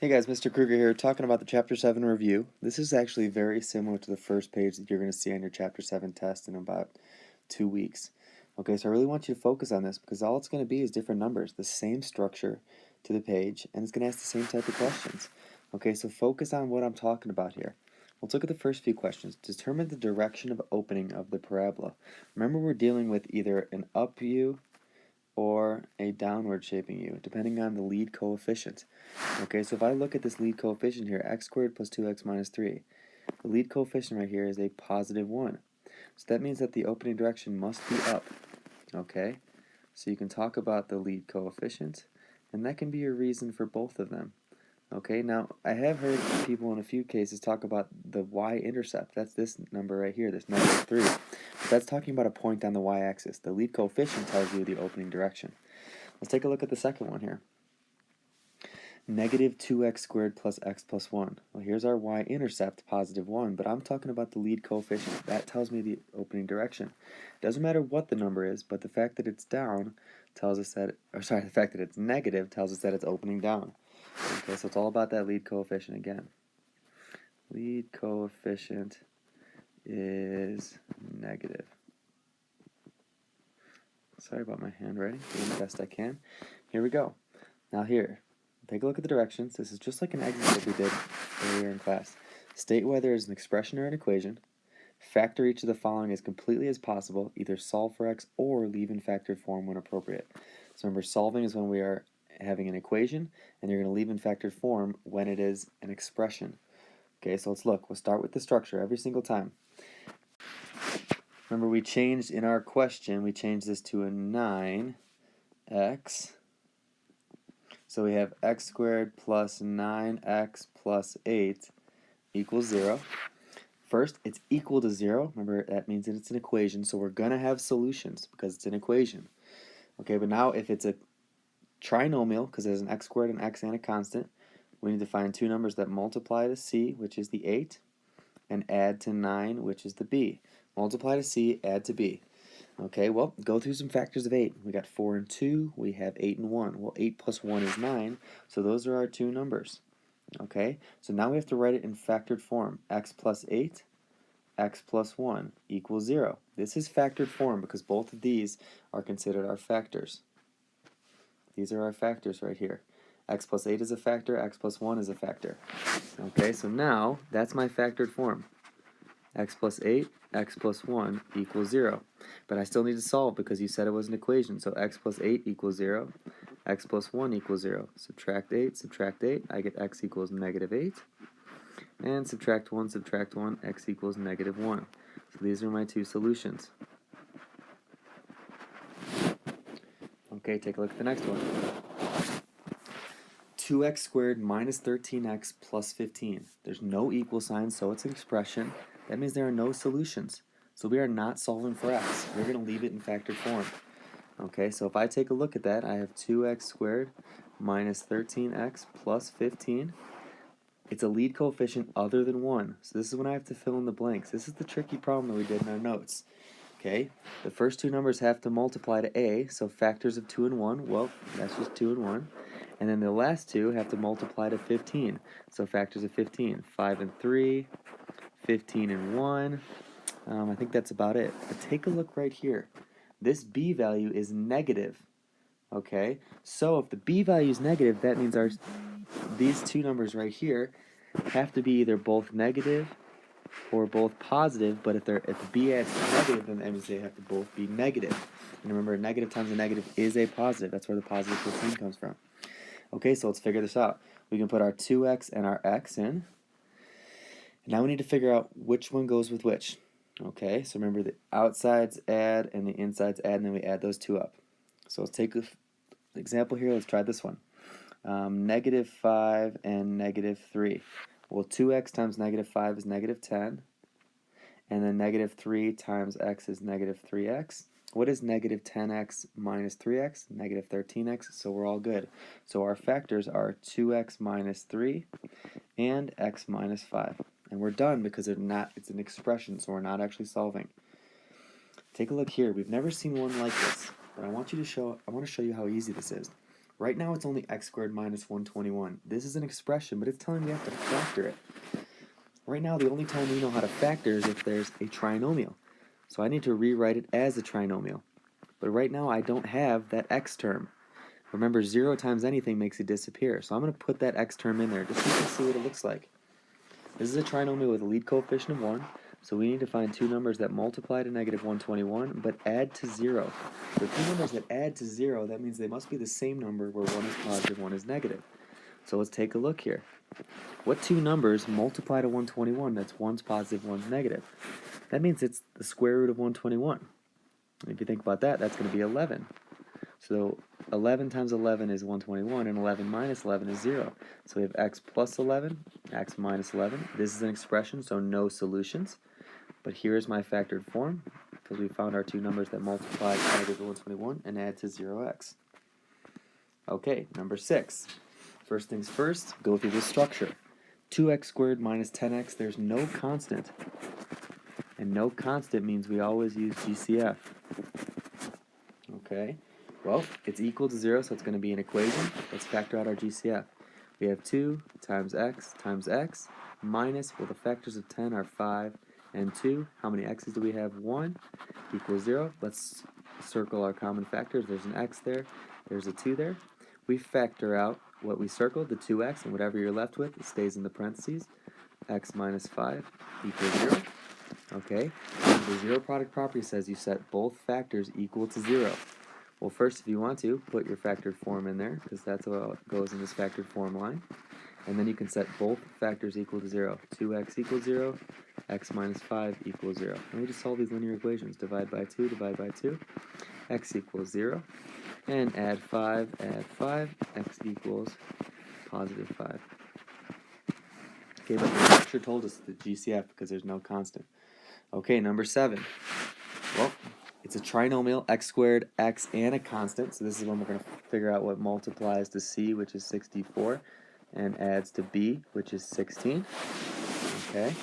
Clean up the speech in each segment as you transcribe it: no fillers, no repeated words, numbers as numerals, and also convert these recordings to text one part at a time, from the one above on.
Hey guys, Mr. Kruger here, talking about the Chapter 7 review. This is actually very similar to the first page that you're going to see on your Chapter 7 test in about 2 weeks. Okay, so I really want you to focus on this because all it's going to be is different numbers, the same structure to the page, and it's going to ask the same type of questions. Okay, so focus on what I'm talking about here. Let's look at the first few questions. Determine the direction of opening of the parabola. Remember, we're dealing with either an up view or a downward shaping u, depending on the lead coefficient. Okay, so if I look at this lead coefficient here, x squared plus 2x minus 3, the lead coefficient right here is a positive 1. So that means that the opening direction must be up. Okay, so you can talk about the lead coefficient, and that can be a reason for both of them. Okay, now I have heard people in a few cases talk about the y-intercept. That's this number right here, this negative 3. But that's talking about a point on the y-axis. The lead coefficient tells you the opening direction. Let's take a look at the second one here. Negative 2x squared plus x plus 1. Well, here's our y-intercept, positive 1, but I'm talking about the lead coefficient. That tells me the opening direction. Doesn't matter what the number is, but the fact that it's down tells us that, the fact that it's negative tells us that it's opening down. Okay, so it's all about that lead coefficient again. Lead coefficient is negative. Sorry about my handwriting, doing the best I can. Here we go. Now here, take a look at the directions. This is just like an exercise we did earlier in class. State whether it's an expression or an equation. Factor each of the following as completely as possible. Either solve for x or leave in factored form when appropriate. So remember, solving is when we are having an equation, and you're going to leave in factored form when it is an expression. Okay, so let's look. We'll start with the structure every single time. Remember, we changed in our question, we changed this to a 9x. So we have x squared plus 9x plus 8 equals 0. First, it's equal to 0. Remember, that means that it's an equation, so we're going to have solutions because it's an equation. Okay, but now if it's a trinomial, because there's an x squared, an x, and a constant, we need to find two numbers that multiply to c, which is the 8, and add to 9, which is the b. Multiply to c, add to b. Okay, well, go through some factors of 8. We got 4 and 2, we have 8 and 1. Well, 8 plus 1 is 9, so those are our two numbers. Okay, so now we have to write it in factored form. X plus 8, x plus 1 equals 0. This is factored form because both of these are considered our factors. These are our factors right here. X plus 8 is a factor, x plus 1 is a factor. Okay, so now that's my factored form. X plus 8, x plus 1 equals 0. But I still need to solve because you said it was an equation. So x plus 8 equals 0, x plus 1 equals 0. Subtract 8, I get x equals negative 8. And subtract 1, x equals negative 1. So these are my two solutions. Okay, take a look at the next one. 2x squared minus 13x plus 15. There's no equal sign, so it's an expression. That means there are no solutions. So we are not solving for x. We're going to leave it in factored form. Okay, so if I take a look at that, I have 2x squared minus 13x plus 15. It's a lead coefficient other than 1. So this is when I have to fill in the blanks. This is the tricky problem that we did in our notes. Okay, the first two numbers have to multiply to a, so factors of 2 and 1, well, that's just 2 and 1. And then the last two have to multiply to 15, so factors of 15, 5 and 3, 15 and 1. I think that's about it. But take a look right here. This b value is negative. Okay, so if the b value is negative, that means these two numbers right here have to be either both negative or both positive, but if the b adds negative, then that means they have to both be negative. And remember, negative times a negative is a positive. That's where the positive 15 comes from. Okay, so let's figure this out. We can put our 2x and our x in. And now we need to figure out which one goes with which. Okay, so remember the outsides add and the insides add, and then we add those two up. So let's take an example here. Let's try this one. Negative 5 and negative 3. Well, 2x times negative 5 is negative 10, and then negative 3 times x is negative 3x. What is negative 10x minus 3x? Negative 13x, so we're all good. So our factors are 2x minus 3 and x minus 5. And we're done because it's an expression, so we're not actually solving. Take a look here. We've never seen one like this, but I want to show you how easy this is. Right now it's only x squared minus 121. This is an expression, but it's telling me we have to factor it. Right now the only time we know how to factor is if there's a trinomial. So I need to rewrite it as a trinomial. But right now I don't have that x term. Remember, 0 times anything makes it disappear. So I'm going to put that x term in there just so you can see what it looks like. This is a trinomial with a lead coefficient of 1. So we need to find two numbers that multiply to negative 121 but add to 0. So two numbers that add to 0, that means they must be the same number where one is positive, one is negative. So let's take a look here. What two numbers multiply to 121 that's one's positive, one's negative? That means it's the square root of 121. And if you think about that, that's going to be 11. So 11 times 11 is 121, and 11 minus 11 is 0. So we have x plus 11, x minus 11. This is an expression, so no solutions. But here is my factored form, because we found our two numbers that multiply to negative 121 and add to 0x. Okay, number 6. First things first, go through the structure. 2x squared minus 10x, there's no constant. And no constant means we always use GCF. Okay, well, it's equal to 0, so it's going to be an equation. Let's factor out our GCF. We have 2 times x minus, well, the factors of 10 are 5 and 2. How many x's do we have? 1 equals 0. Let's circle our common factors. There's an x there. There's a 2 there. We factor out what we circled, the 2x, and whatever you're left with, it stays in the parentheses. X minus 5 equals 0. Okay, and the zero product property says you set both factors equal to 0. Well, first, if you want to, put your factored form in there, because that's what goes in this factored form line. And then you can set both factors equal to 0. 2x equals 0, x minus 5 equals 0. And we just solve these linear equations. Divide by 2, x equals 0. And add 5, x equals positive 5. Okay, but the structure told us the GCF because there's no constant. Okay, number 7. Well, it's a trinomial, x squared, x, and a constant. So this is when we're going to figure out what multiplies to c, which is 64, and adds to b, which is 16. Okay.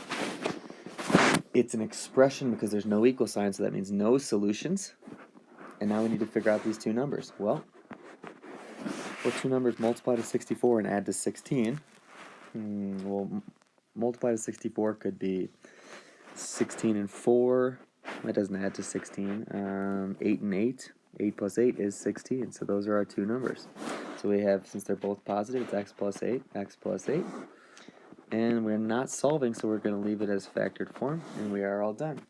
It's an expression because there's no equal sign, so that means no solutions. And now we need to figure out these two numbers. Well, what two numbers multiply to 64 and add to 16? Well, multiply to 64 could be 16 and 4. That doesn't add to 16. 8 and 8. 8 plus 8 is 16. So those are our two numbers. So we have, since they're both positive, it's x plus 8, x plus 8. And we're not solving, so we're going to leave it as factored form, and we are all done.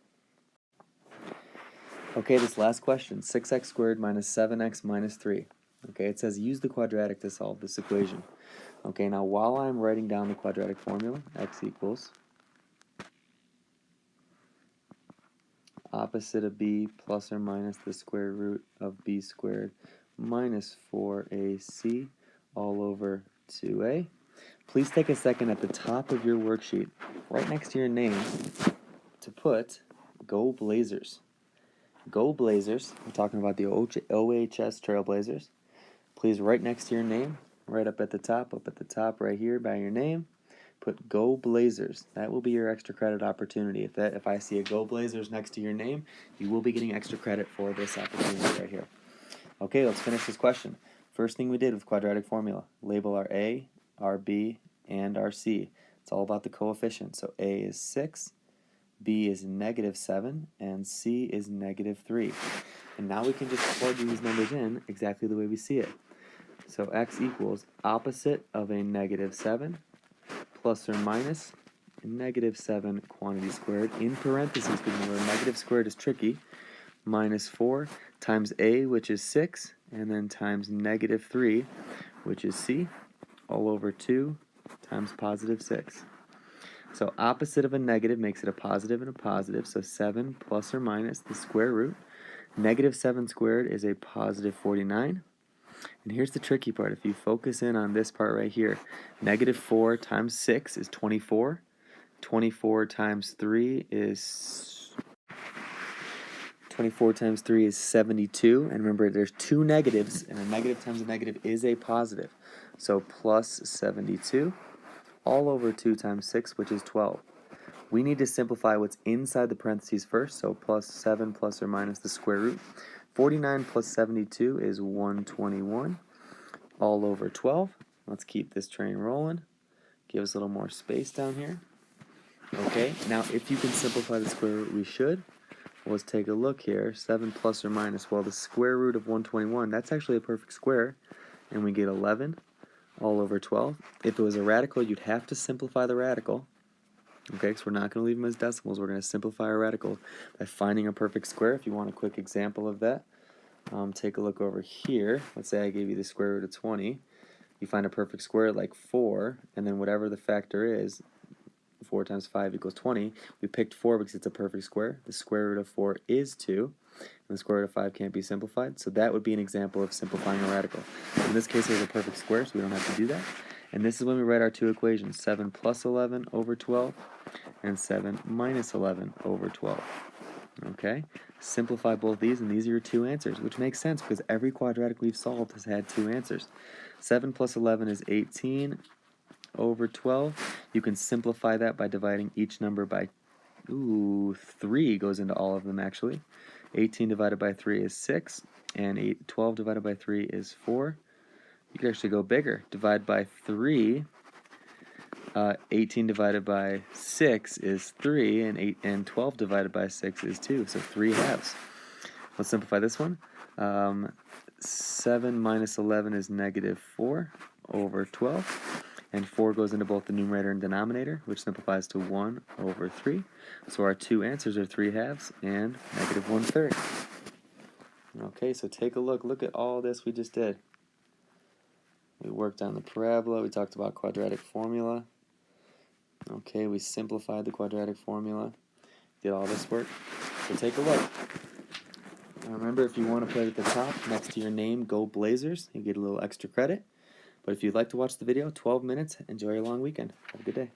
Okay, this last question, 6x squared minus 7x minus 3. Okay, it says use the quadratic to solve this equation. Okay, now while I'm writing down the quadratic formula, x equals opposite of b plus or minus the square root of b squared minus 4ac all over 2a. Please take a second at the top of your worksheet, right next to your name, to put Go Blazers. Go Blazers. I'm talking about the OHS Trailblazers. Please, right next to your name, right up at the top right here by your name, put Go Blazers. That will be your extra credit opportunity. If I see a Go Blazers next to your name, you will be getting extra credit for this opportunity right here. Okay, let's finish this question. First thing we did with quadratic formula, label our A, our B, and our C. It's all about the coefficients. So A is 6, B is negative 7, and C is negative 3. And now we can just plug these numbers in exactly the way we see it. So x equals opposite of a negative 7 plus or minus negative 7 quantity squared, in parentheses, because remember negative squared is tricky, minus 4 times A, which is 6, and then times negative 3, which is C, all over 2 times positive 6. So opposite of a negative makes it a positive and a positive, so 7 plus or minus the square root. Negative 7 squared is a positive 49. And here's the tricky part. If you focus in on this part right here, negative 4 times 6 is 24. 24 times 3 is 72. And remember, there's two negatives, and a negative times a negative is a positive. So plus 72 all over 2 times 6, which is 12. We need to simplify what's inside the parentheses first, so plus 7 plus or minus the square root. 49 plus 72 is 121. all over 12. Let's keep this train rolling. Give us a little more space down here. Okay, now if you can simplify the square root, we should. Let's take a look here. 7 plus or minus. Well, the square root of 121, that's actually a perfect square. And we get 11 all over 12. If it was a radical, you'd have to simplify the radical. Okay, because we're not going to leave them as decimals. We're going to simplify our radical by finding a perfect square. If you want a quick example of that, take a look over here. Let's say I gave you the square root of 20. You find a perfect square like 4, and then whatever the factor is, 4 times 5 equals 20. We picked 4 because it's a perfect square. The square root of 4 is 2, and the square root of 5 can't be simplified. So that would be an example of simplifying a radical. In this case, there's a perfect square, so we don't have to do that. And this is when we write our two equations, 7 plus 11 over 12 and 7 minus 11 over 12. Okay? Simplify both these, and these are your two answers, which makes sense because every quadratic we've solved has had two answers. 7 plus 11 is 18 over 12. You can simplify that by dividing each number by 3 goes into all of them actually. 18 divided by 3 is 6, and 12 divided by 3 is 4. You could actually go bigger. Divide by 3. 18 divided by 6 is 3, and 12 divided by 6 is 2, so 3 halves. Let's simplify this one. 7 minus 11 is negative 4 over 12, and 4 goes into both the numerator and denominator, which simplifies to 1 over 3. So our two answers are 3 halves and negative 1/3. Okay, so take a look. Look at all this we just did. We worked on the parabola. We talked about quadratic formula. Okay, we simplified the quadratic formula. Did all this work. So take a look. Now remember, if you want to put it at the top next to your name, go Blazers. You get a little extra credit. But if you'd like to watch the video, 12 minutes. Enjoy your long weekend. Have a good day.